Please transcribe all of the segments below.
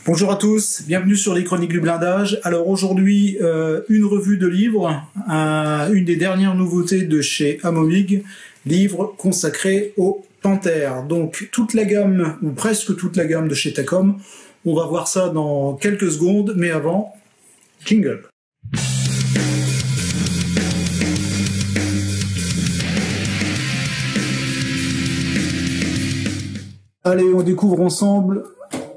Bonjour à tous, bienvenue sur les Chroniques du Blindage. Alors aujourd'hui, une revue de livres, une des dernières nouveautés de chez Amomig, livre consacré aux panthères. Donc toute la gamme, ou presque toute la gamme de chez Takom, on va voir ça dans quelques secondes, mais avant, jingle. Allez, on découvre ensemble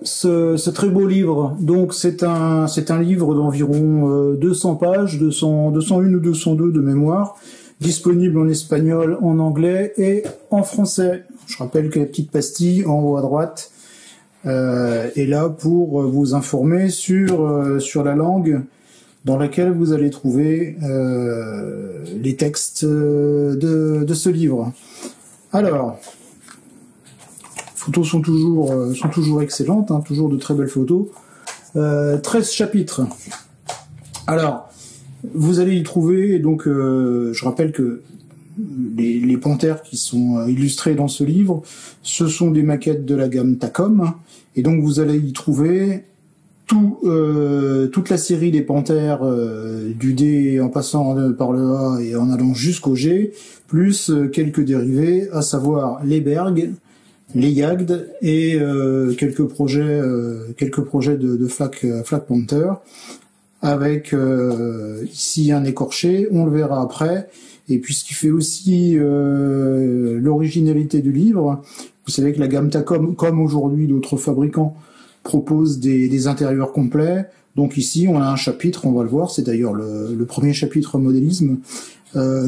ce très beau livre. Donc c'est un livre d'environ 200 pages, 201 ou 202 de mémoire, disponible en espagnol, en anglais et en français. Je rappelle que la petite pastille en haut à droite est là pour vous informer sur la langue dans laquelle vous allez trouver les textes de ce livre. Alors, les photos sont toujours excellentes, hein, toujours de très belles photos. 13 chapitres. Alors, vous allez y trouver, donc je rappelle que les panthères qui sont illustrées dans ce livre, ce sont des maquettes de la gamme Takom, et donc vous allez y trouver toute la série des panthères du D en passant par le A et en allant jusqu'au G, plus quelques dérivés, à savoir les Berg, les Jagd et quelques projets de Flak Panther, avec ici un écorché, on le verra après. Et puis ce qui fait aussi l'originalité du livre, vous savez que la gamme Takom, comme aujourd'hui d'autres fabricants, propose des intérieurs complets. Donc ici on a un chapitre, on va le voir, c'est d'ailleurs le premier chapitre modélisme,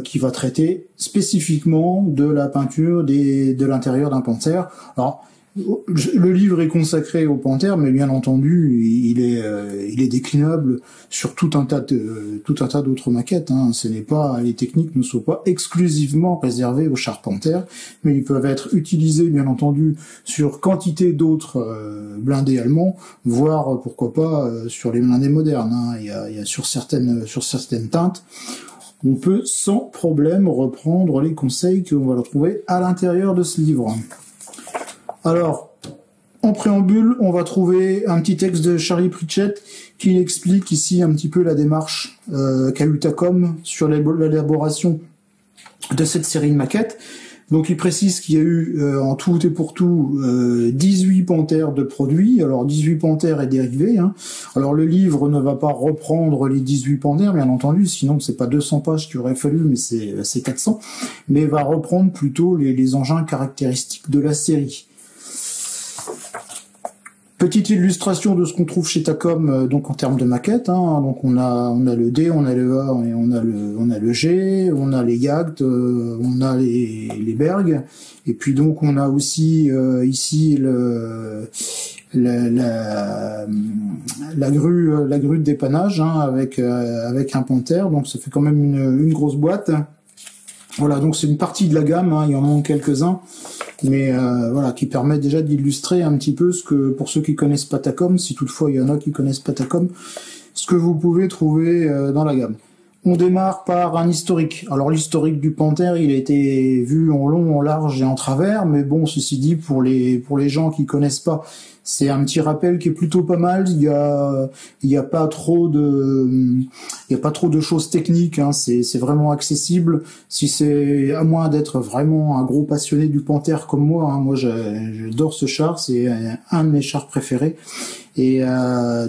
qui va traiter spécifiquement de la peinture de l'intérieur d'un panthère. Alors, le livre est consacré aux panthères, mais bien entendu, il est déclinable sur tout un tas d'autres maquettes. Hein. Les techniques ne sont pas exclusivement réservées aux chars panthères, mais ils peuvent être utilisés, bien entendu, sur quantité d'autres blindés allemands, voire pourquoi pas sur les blindés modernes. Hein. Il y a sur certaines teintes. On peut sans problème reprendre les conseils qu'on va retrouver à l'intérieur de ce livre. Alors, en préambule, on va trouver un petit texte de Charlie Pritchett qui explique ici un petit peu la démarche qu'a eu Takom sur l'élaboration de cette série de maquettes. Donc il précise qu'il y a eu en tout et pour tout 18 panthères de produits, alors 18 panthères et dérivés. Hein. Alors le livre ne va pas reprendre les 18 panthères, bien entendu, sinon c'est pas 200 pages qu'il aurait fallu, mais c'est 400, mais va reprendre plutôt les engins caractéristiques de la série. Petite illustration de ce qu'on trouve chez Takom, donc en termes de maquettes. Hein. Donc on a le D, on a le A et on a le G, on a les Jagd, on a les Berg, et puis donc on a aussi ici la grue de dépannage, hein, avec un panthère. Donc ça fait quand même une grosse boîte. Voilà, donc c'est une partie de la gamme. Hein, il y en manque quelques-uns. Mais voilà, qui permet déjà d'illustrer un petit peu pour ceux qui connaissent pas Takom, si toutefois il y en a qui connaissent pas Takom, ce que vous pouvez trouver dans la gamme. On démarre par un historique. Alors l'historique du panthère, il a été vu en long, en large et en travers, mais bon, ceci dit, pour les gens qui connaissent pas, c'est un petit rappel qui est plutôt pas mal. Il y a pas trop de choses techniques, hein. C'est vraiment accessible. Si c'est, à moins d'être vraiment un gros passionné du panthère comme moi, hein. Moi j'adore ce char, c'est un de mes chars préférés. Et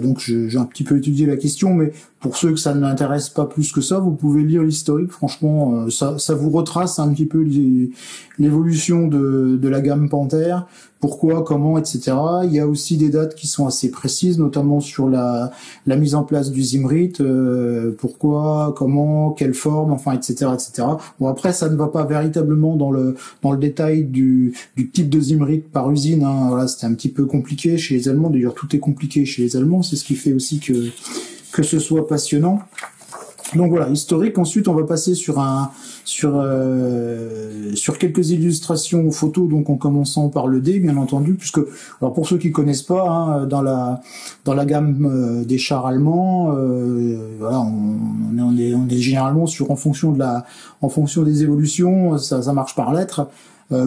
donc j'ai un petit peu étudié la question, mais pour ceux que ça ne m'intéresse pas plus que ça, vous pouvez lire l'historique. Franchement, ça vous retrace un petit peu l'évolution de la gamme Panthère, pourquoi, comment, etc. Il y a aussi des dates qui sont assez précises, notamment sur la mise en place du Zimrit, pourquoi, comment, quelle forme, enfin, etc., etc. Bon, après, ça ne va pas véritablement dans le détail du type de Zimrit par usine, hein. Voilà, c'était un petit peu compliqué chez les Allemands. D'ailleurs, tout est compliqué chez les Allemands. C'est ce qui fait aussi que ce soit passionnant. Donc voilà, historique. Ensuite, on va passer sur quelques illustrations photos, donc en commençant par le D, bien entendu, puisque, alors pour ceux qui connaissent pas, hein, dans la gamme des chars allemands, voilà, on est généralement en fonction des évolutions, ça marche par lettres.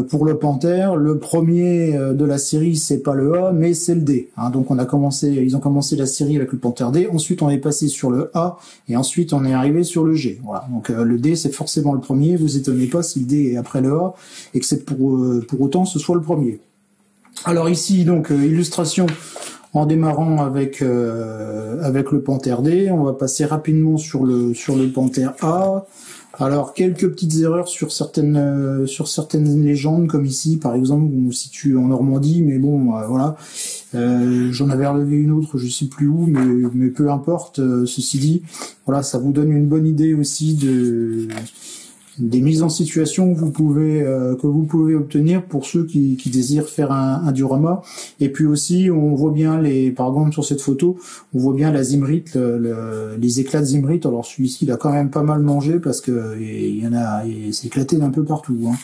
Pour le Panthère, le premier de la série, c'est pas le A, mais c'est le D. Hein. Donc ils ont commencé la série avec le Panthère D. Ensuite, on est passé sur le A, et ensuite on est arrivé sur le G. Voilà. Donc le D, c'est forcément le premier. Vous étonnez pas si le D est après le A, et que c'est pour autant ce soit le premier. Alors ici, donc illustration en démarrant avec le Panthère D. On va passer rapidement sur le Panthère A. Alors quelques petites erreurs sur certaines légendes, comme ici par exemple, où on se situe en Normandie, mais bon voilà. J'en avais relevé une autre, je sais plus où, mais peu importe. Ceci dit, voilà, ça vous donne une bonne idée aussi des mises en situation que vous pouvez obtenir pour ceux qui désirent faire un diorama. Et puis aussi, on voit bien par exemple sur cette photo, on voit bien la zimrite, les éclats de zimrite. Alors celui-ci, il a quand même pas mal mangé parce que il s'est éclaté d'un peu partout. Hein.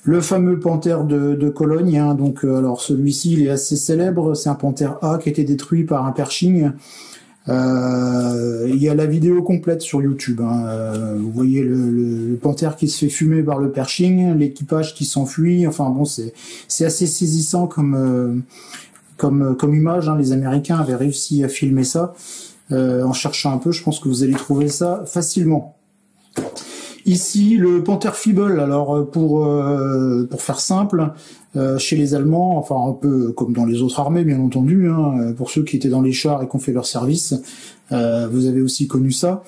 Le fameux panthère de Cologne, hein, donc alors celui-ci, il est assez célèbre. C'est un panthère A qui a été détruit par un Pershing. Il y a la vidéo complète sur YouTube. Hein. Vous voyez le panthère qui se fait fumer par le Pershing, l'équipage qui s'enfuit. Enfin bon, c'est assez saisissant comme image. Hein. Les Américains avaient réussi à filmer ça. En cherchant un peu, je pense que vous allez trouver ça facilement. Ici, le Panther Fieble. Alors pour faire simple, chez les Allemands, enfin un peu comme dans les autres armées bien entendu, hein, pour ceux qui étaient dans les chars et qui ont fait leur service, vous avez aussi connu ça.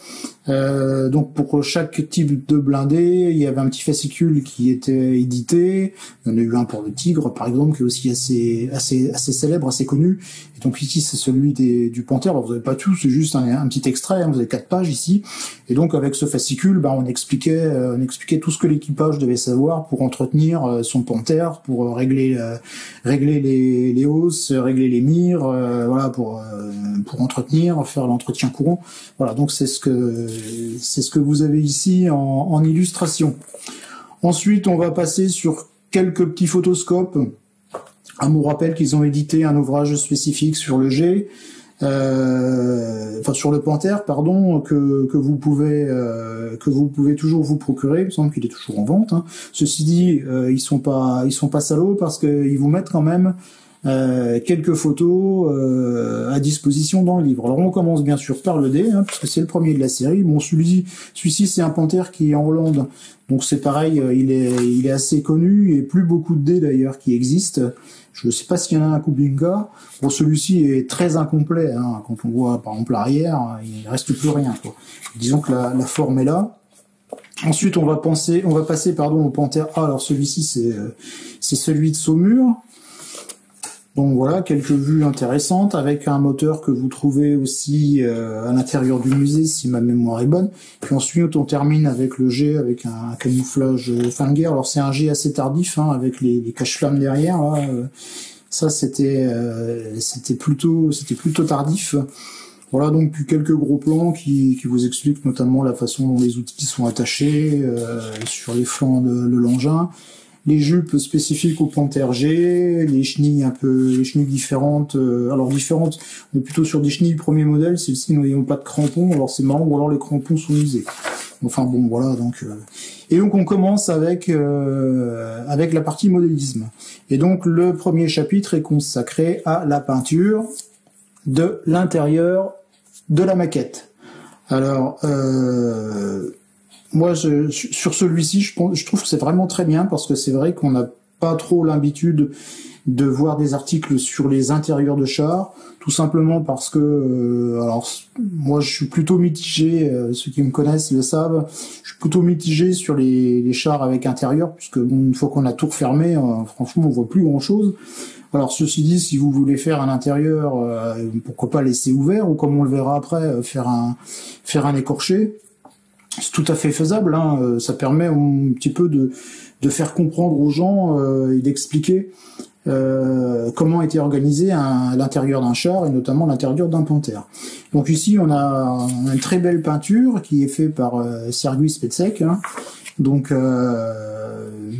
Donc pour chaque type de blindé, il y avait un petit fascicule qui était édité. Il y en a eu un pour le Tigre par exemple, qui est aussi assez célèbre, assez connu. Et donc ici c'est celui du Panther. Alors vous n'avez pas tout, c'est juste un petit extrait. Hein, vous avez 4 pages ici. Et donc avec ce fascicule, on expliquait tout ce que l'équipage devait savoir pour entretenir son Panther, pour régler les hausses, régler les mires, voilà, pour entretenir, faire l'entretien courant. Voilà, donc c'est ce que vous avez ici en illustration. Ensuite, on va passer sur quelques petits photoscopes. À mon rappel qu'ils ont édité un ouvrage spécifique sur le G, sur le Panthère, pardon, que vous pouvez toujours vous procurer. Il me semble qu'il est toujours en vente. Hein. Ceci dit, ils sont pas salauds parce qu'ils vous mettent quand même quelques photos à disposition dans le livre. Alors on commence bien sûr par le D, hein, puisque c'est le premier de la série. Bon, celui-ci c'est un panthère qui est en Hollande, donc c'est pareil, il est assez connu et plus beaucoup de dés d'ailleurs qui existent. Je ne sais pas s'il y en a un Kubinka. Bon, celui-ci est très incomplet. Hein. Quand on voit par exemple l'arrière, il reste plus rien. Quoi. Disons que la forme est là. Ensuite, on va passer au panthère A. Alors celui-ci c'est celui de Saumur. Donc voilà, quelques vues intéressantes avec un moteur que vous trouvez aussi à l'intérieur du musée si ma mémoire est bonne. Puis ensuite on termine avec le G avec un camouflage fin de guerre. Alors c'est un G assez tardif hein, avec les cache-flammes derrière. Là. Ça c'était plutôt tardif. Voilà donc quelques gros plans qui vous expliquent notamment la façon dont les outils sont attachés sur les flancs de l'engin. Les jupes spécifiques au Panthère G, les chenilles différentes, différentes, on est plutôt sur des chenilles premier modèle, celles-ci n'ont pas de crampons, alors c'est marrant, ou alors les crampons sont usés. Enfin bon, voilà, donc... Et donc on commence avec la partie modélisme. Et donc le premier chapitre est consacré à la peinture de l'intérieur de la maquette. Alors... Moi, sur celui-ci, je trouve que c'est vraiment très bien parce que c'est vrai qu'on n'a pas trop l'habitude de voir des articles sur les intérieurs de chars, tout simplement parce que, moi, je suis plutôt mitigé. Ceux qui me connaissent le savent. Je suis plutôt mitigé sur les chars avec intérieur, puisque une fois qu'on a tout refermé, franchement, on voit plus grand-chose. Alors ceci dit, si vous voulez faire un intérieur, pourquoi pas laisser ouvert ou comme on le verra après, faire un écorché. C'est tout à fait faisable, hein. Ça permet un petit peu de faire comprendre aux gens et d'expliquer comment était organisé l'intérieur d'un char et notamment l'intérieur d'un panthère. Donc ici on a une très belle peinture qui est faite par Serguy Spetsek, hein. Donc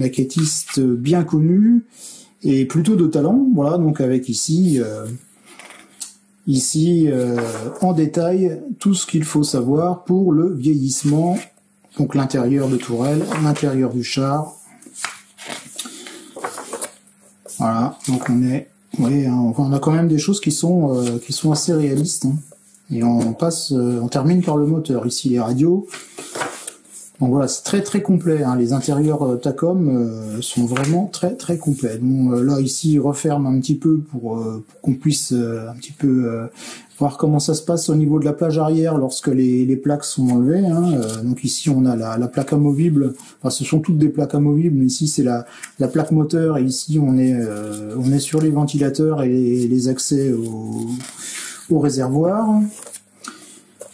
maquettiste bien connu et plutôt de talent. Voilà, donc avec ici en détail tout ce qu'il faut savoir pour le vieillissement, donc l'intérieur de tourelle, l'intérieur du char, Voilà, donc on est, oui, on a quand même des choses qui sont assez réalistes. Hein. Et on termine par le moteur. Ici les radios. Donc voilà, c'est très très complet. Hein. Les intérieurs Tacom sont vraiment très très complets. Bon, là ici, il referme un petit peu pour qu'on puisse un petit peu voir comment ça se passe au niveau de la plage arrière lorsque les plaques sont enlevées. Hein. Donc ici, on a la plaque amovible. Enfin, ce sont toutes des plaques amovibles, mais ici c'est la plaque moteur. Et ici, on est sur les ventilateurs et les accès au réservoir.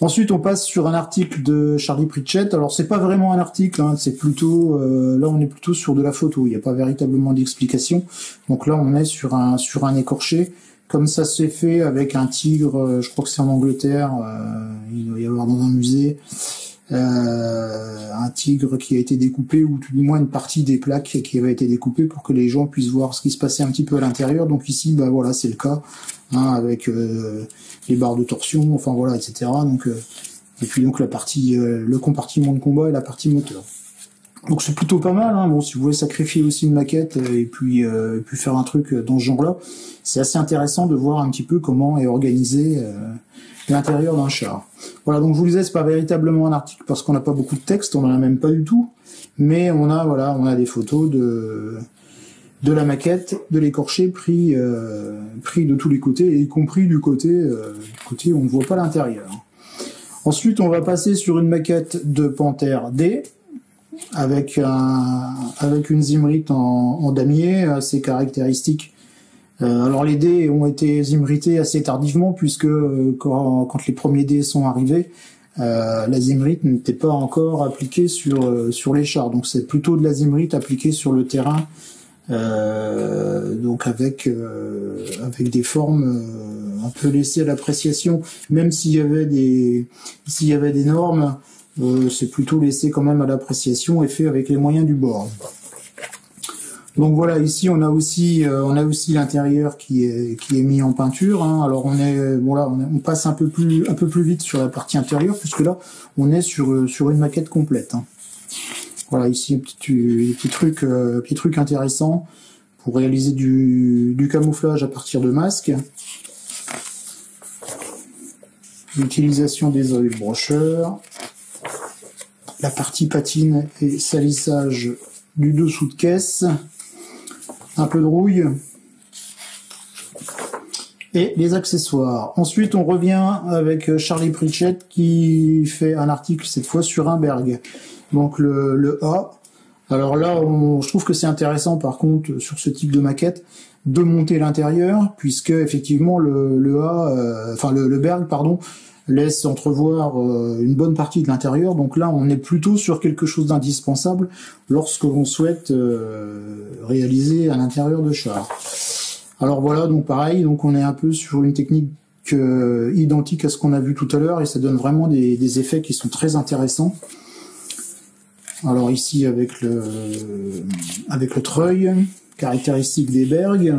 Ensuite, on passe sur un article de Charlie Pritchett. Alors, c'est pas vraiment un article, hein, c'est plutôt là, on est plutôt sur de la photo. Il n'y a pas véritablement d'explication. Donc là, on est sur un écorché, comme ça s'est fait avec un tigre. Je crois que c'est en Angleterre. Il doit y avoir dans un musée un tigre qui a été découpé, ou tout du moins une partie des plaques qui avait été découpée pour que les gens puissent voir ce qui se passait un petit peu à l'intérieur. Donc ici, bah voilà, c'est le cas. Hein, avec les barres de torsion, enfin voilà, etc. Donc, et puis donc la partie, le compartiment de combat et la partie moteur. Donc c'est plutôt pas mal. Hein. Bon, si vous voulez sacrifier aussi une maquette et puis faire un truc dans ce genre-là, c'est assez intéressant de voir un petit peu comment est organisé l'intérieur d'un char. Voilà, donc je vous disais, c'est pas véritablement un article parce qu'on n'a pas beaucoup de texte, on en a même pas du tout, mais on a des photos de la maquette, de l'écorché pris de tous les côtés, y compris du côté où on ne voit pas l'intérieur. Ensuite, on va passer sur une maquette de Panthère D, avec une zimrite en damier, assez caractéristique. Alors les dés ont été zimrités assez tardivement, puisque quand les premiers dés sont arrivés, la zimrite n'était pas encore appliquée sur les chars. Donc c'est plutôt de la zimrite appliquée sur le terrain, donc avec des formes un peu laissées à l'appréciation, même s'il y avait des normes, c'est plutôt laissé quand même à l'appréciation et fait avec les moyens du bord. Donc voilà, ici on a aussi l'intérieur qui est mis en peinture. Hein. Alors on passe un peu plus vite sur la partie intérieure, puisque là on est sur une maquette complète. Hein. Voilà, ici un petit truc intéressant pour réaliser du camouflage à partir de masques. L'utilisation des œils brocheurs. La partie patine et salissage du dessous de caisse. Un peu de rouille. Et les accessoires. Ensuite, on revient avec Charlie Pritchett qui fait un article cette fois sur un Berg. Donc le A. Alors là, je trouve que c'est intéressant par contre sur ce type de maquette de monter l'intérieur, puisque effectivement le Berg, pardon, laisse entrevoir une bonne partie de l'intérieur. Donc là, on est plutôt sur quelque chose d'indispensable lorsque l'on souhaite réaliser un intérieur de char. Alors voilà, donc pareil, donc on est un peu sur une technique identique à ce qu'on a vu tout à l'heure, et ça donne vraiment des effets qui sont très intéressants. Alors ici avec le treuil, caractéristique des Berg.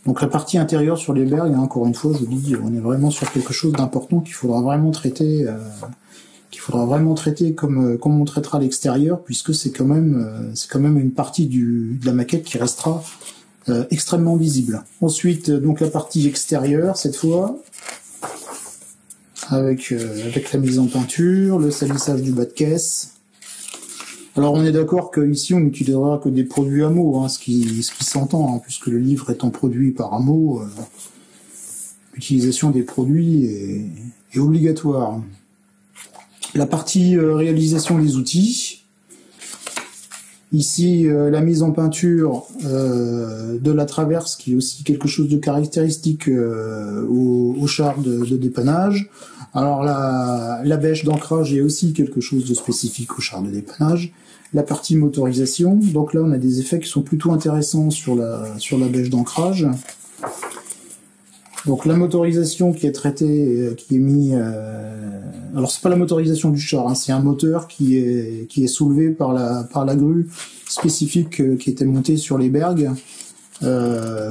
Donc la partie intérieure sur les Berg, encore une fois, je vous dis, on est vraiment sur quelque chose d'important qu'il faudra vraiment traiter, comme on traitera l'extérieur, puisque c'est quand même une partie de la maquette qui restera extrêmement visible. Ensuite, donc la partie extérieure, cette fois, avec la mise en peinture, le salissage du bas de caisse. Alors on est d'accord qu'ici on n'utilisera que des produits Hamo, hein, ce qui s'entend, hein, puisque le livre étant produit par Hamo, l'utilisation des produits est obligatoire. La partie réalisation des outils. Ici, la mise en peinture de la traverse, qui est aussi quelque chose de caractéristique au char de dépannage. Alors la bêche d'ancrage est aussi quelque chose de spécifique au char de dépannage. La partie motorisation, donc là on a des effets qui sont plutôt intéressants sur la bêche d'ancrage. Donc la motorisation qui est traitée, qui est mis... alors c'est pas la motorisation du char, hein, c'est un moteur qui est soulevé par la grue spécifique qui était montée sur les Berg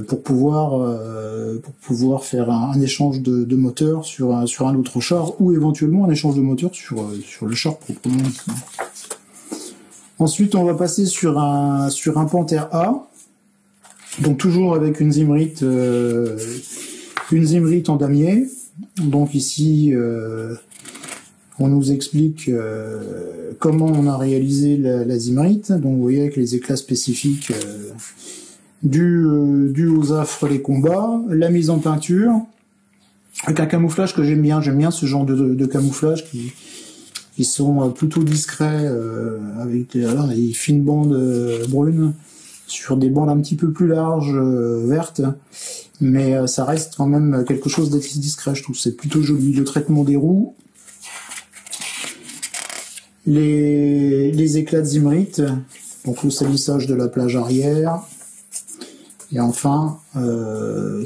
pour pouvoir faire un échange de moteur sur un autre char, ou éventuellement un échange de moteur sur le char proprement dit. Ensuite, on va passer sur un Panther A. Donc toujours avec une Zimrite en damier. Donc ici, on nous explique comment on a réalisé la Zimrite. Donc vous voyez avec les éclats spécifiques dus aux affres des combats, la mise en peinture, avec un camouflage que j'aime bien ce genre de camouflage qui sont plutôt discrets avec des fines bandes brunes sur des bandes un petit peu plus larges, vertes, mais ça reste quand même quelque chose d'assez discret, je trouve. C'est plutôt joli. Le traitement des roues, les éclats de Zimrite, donc le salissage de la plage arrière, et enfin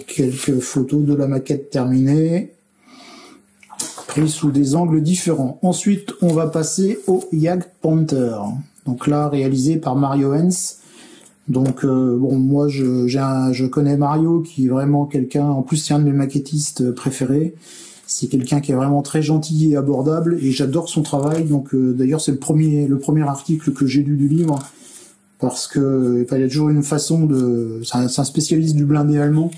quelques photos de la maquette terminée, prises sous des angles différents. Ensuite, on va passer au Jagdpanther. Donc là, réalisé par Mario Hens. Donc bon, moi je connais Mario, qui est vraiment quelqu'un, en plus c'est un de mes maquettistes préférés. C'est quelqu'un qui est vraiment très gentil et abordable, et j'adore son travail. Donc d'ailleurs c'est le premier article que j'ai lu du livre, parce que il y a toujours une façon de, c'est un spécialiste du blindé allemand.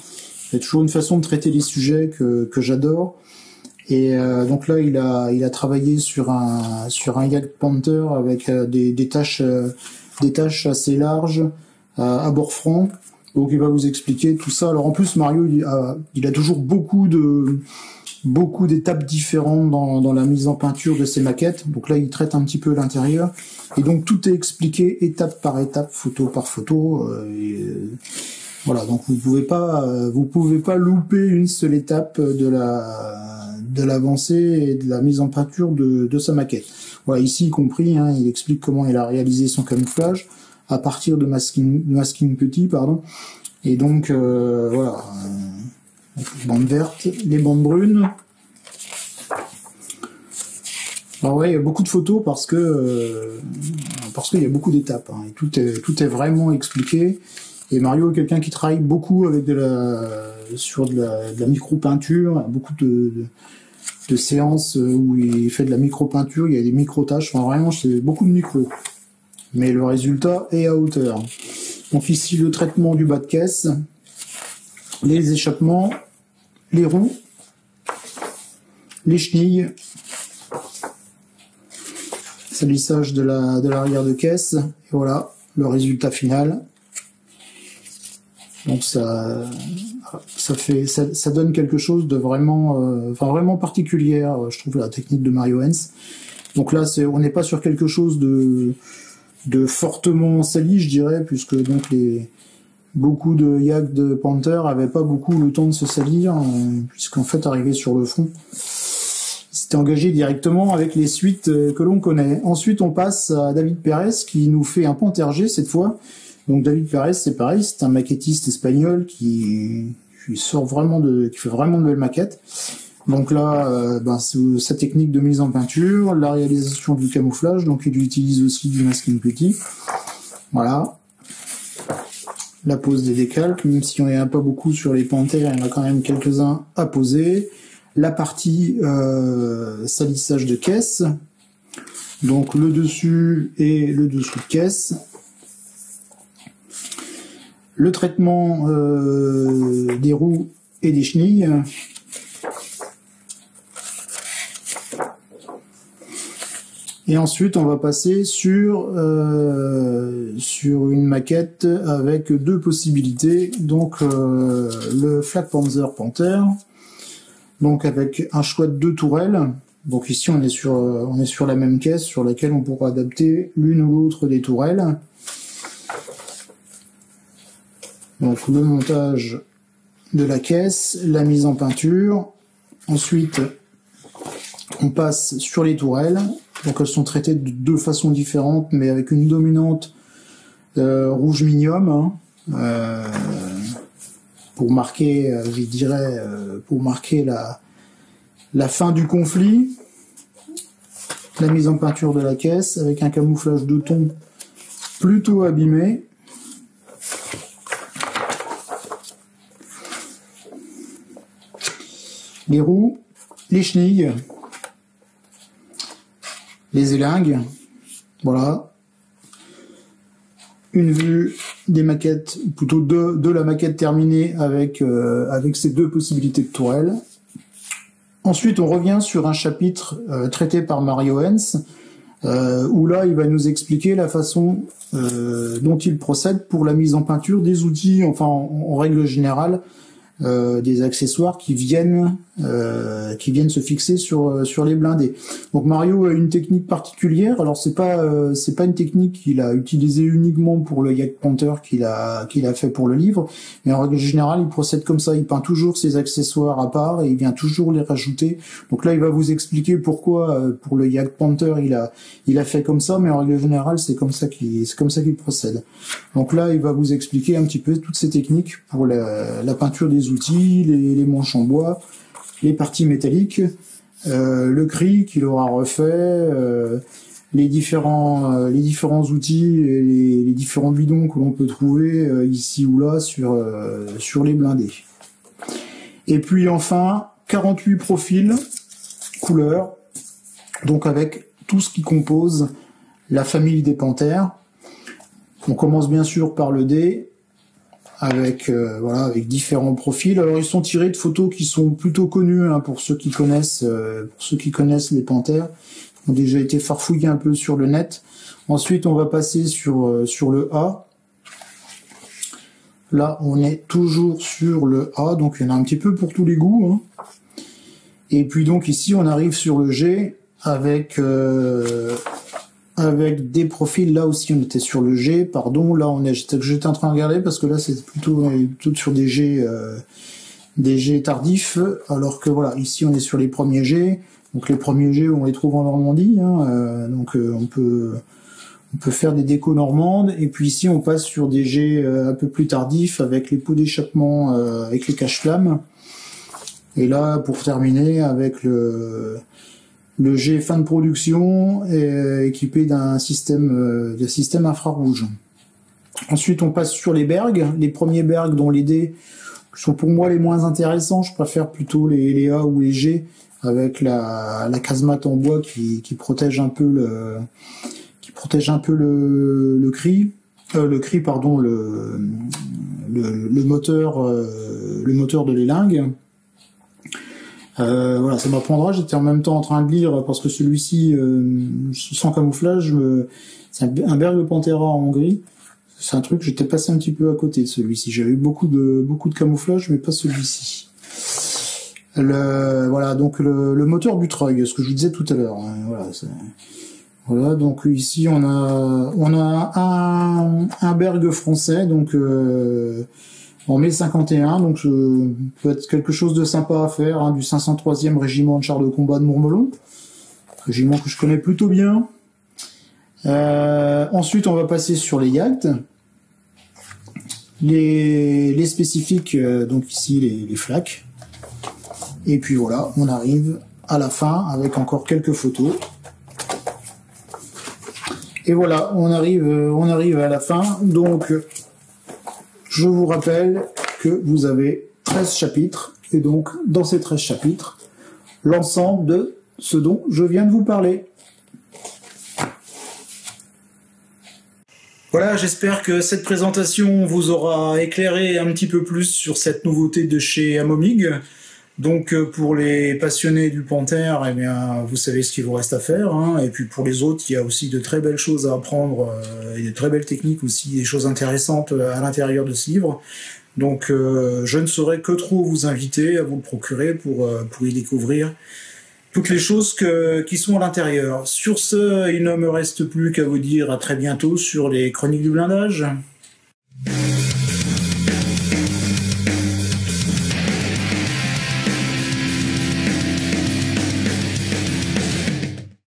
Il y a toujours une façon de traiter les sujets que j'adore. Et donc là il a travaillé sur un Jagdpanther avec des tâches assez larges, à bord franc. Donc il va vous expliquer tout ça. Alors en plus Mario il a toujours beaucoup d'étapes différentes dans la mise en peinture de ses maquettes. Donc là il traite un petit peu l'intérieur, et donc tout est expliqué étape par étape, photo par photo. Voilà, donc vous pouvez pas louper une seule étape de l'avancée et de la mise en peinture de sa maquette. Voilà, ici y compris, hein, il explique comment il a réalisé son camouflage à partir de masking petit, pardon. Et donc voilà, les bandes vertes, les bandes brunes. Alors ouais, il y a beaucoup de photos parce qu'il y a beaucoup d'étapes, hein, et tout est vraiment expliqué. Et Mario est quelqu'un qui travaille beaucoup avec sur de la micro-peinture, beaucoup de séances où il fait de la micro-peinture, il y a des micro-tâches, enfin vraiment c'est beaucoup de micro. Mais le résultat est à hauteur. Donc ici le traitement du bas de caisse, les échappements, les roues, les chenilles, salissage de l'arrière de caisse, et voilà le résultat final. Donc ça donne quelque chose de vraiment particulier, je trouve, la technique de Mario Hens. Donc là on n'est pas sur quelque chose de fortement sali, je dirais, puisque donc beaucoup de Jagdpanther avaient pas beaucoup le temps de se salir, puisqu'en fait arrivé sur le fond, c'était engagé directement avec les suites que l'on connaît. Ensuite on passe à David Pérez, qui nous fait un Panther G cette fois. Donc David Pérez, c'est pareil, c'est un maquettiste espagnol qui fait vraiment de belles maquettes. Donc là, c'est sa technique de mise en peinture, la réalisation du camouflage, donc il utilise aussi du masking petit. Voilà. La pose des décalques, même si on n'est pas beaucoup sur les panthères, il y en a quand même quelques-uns à poser. La partie salissage de caisse, donc le dessus et le dessous de caisse. Le traitement des roues et des chenilles. Et ensuite, on va passer sur une maquette avec deux possibilités. Donc le Flat Panzer Panther, donc avec un choix de 2 tourelles. Donc ici, on est sur la même caisse sur laquelle on pourra adapter l'une ou l'autre des tourelles. Donc le montage de la caisse, la mise en peinture. Ensuite, on passe sur les tourelles. Donc elles sont traitées de 2 façons différentes, mais avec une dominante rouge minium, pour marquer, je dirais, la fin du conflit. La mise en peinture de la caisse avec un camouflage de ton plutôt abîmé. Les roues, les chenilles, les élingues, voilà. une vue des maquettes, ou plutôt de la maquette terminée avec ces deux possibilités de tourelle. Ensuite, on revient sur un chapitre traité par Mario Hens, où là, il va nous expliquer la façon dont il procède pour la mise en peinture des outils, enfin en règle générale, des accessoires qui viennent se fixer sur les blindés. Donc Mario a une technique particulière. Alors c'est pas une technique qu'il a utilisée uniquement pour le Jagdpanther qu'il a fait pour le livre, mais en règle générale il procède comme ça. Il peint toujours ses accessoires à part et il vient toujours les rajouter. Donc là il va vous expliquer pourquoi pour le Jagdpanther il a fait comme ça, mais en règle générale c'est comme ça qu'il procède. Donc là il va vous expliquer un petit peu toutes ces techniques pour la peinture des outils, les manches en bois, les parties métalliques, le cri qu'il aura refait, les différents outils et les différents bidons que l'on peut trouver ici ou là sur les blindés. Et puis enfin 48 profils couleurs, donc avec tout ce qui compose la famille des panthères. On commence bien sûr par le dé, avec différents profils. Alors ils sont tirés de photos qui sont plutôt connues pour ceux qui connaissent les panthères, qui ont déjà été farfouillés un peu sur le net. Ensuite on va passer sur le A. Là on est toujours sur le A, donc il y en a un petit peu pour tous les goûts, hein. Et puis donc ici on arrive sur le G avec des profils. Là aussi on était sur le G, pardon, là j'étais en train de regarder parce que là c'est plutôt sur des G tardifs, alors que voilà, ici on est sur les premiers G. Donc les premiers G on les trouve en Normandie, hein, on peut faire des décos normandes, et puis ici on passe sur des G un peu plus tardifs avec les pots d'échappement, avec les cache-flammes, et là pour terminer avec le G fin de production est équipé d'un système infrarouge. Ensuite, on passe sur les bergs. Les premiers bergs dont les dés sont pour moi les moins intéressants. Je préfère plutôt les A ou les G avec la casemate en bois qui protège un peu le moteur de l'élingue. Voilà, ça m'apprendra. J'étais en même temps en train de lire parce que celui-ci, sans camouflage, c'est un berg de Panthera en gris. C'est un truc, j'étais passé un petit peu à côté de celui-ci. J'avais eu beaucoup de camouflage, mais pas celui-ci. Voilà, donc le moteur du treuil, ce que je vous disais tout à l'heure. Hein, voilà, donc ici on a un berg français, donc en mai 51, donc peut être quelque chose de sympa à faire, hein, du 503e régiment de chars de combat de Mourmelon, régiment que je connais plutôt bien. Ensuite, on va passer sur les yachts, les spécifiques, donc ici les flaques. Et puis voilà, on arrive à la fin avec encore quelques photos. Et voilà, on arrive à la fin. Donc, je vous rappelle que vous avez 13 chapitres, et donc dans ces 13 chapitres, l'ensemble de ce dont je viens de vous parler. Voilà, j'espère que cette présentation vous aura éclairé un petit peu plus sur cette nouveauté de chez Amomig. Donc pour les passionnés du Panther, eh bien vous savez ce qu'il vous reste à faire, hein. Et puis pour les autres, il y a aussi de très belles choses à apprendre, et de très belles techniques aussi, des choses intéressantes à l'intérieur de ce livre. Donc je ne saurais que trop vous inviter à vous le procurer pour y découvrir toutes les choses qui sont à l'intérieur. Sur ce, il ne me reste plus qu'à vous dire à très bientôt sur les Chroniques du blindage.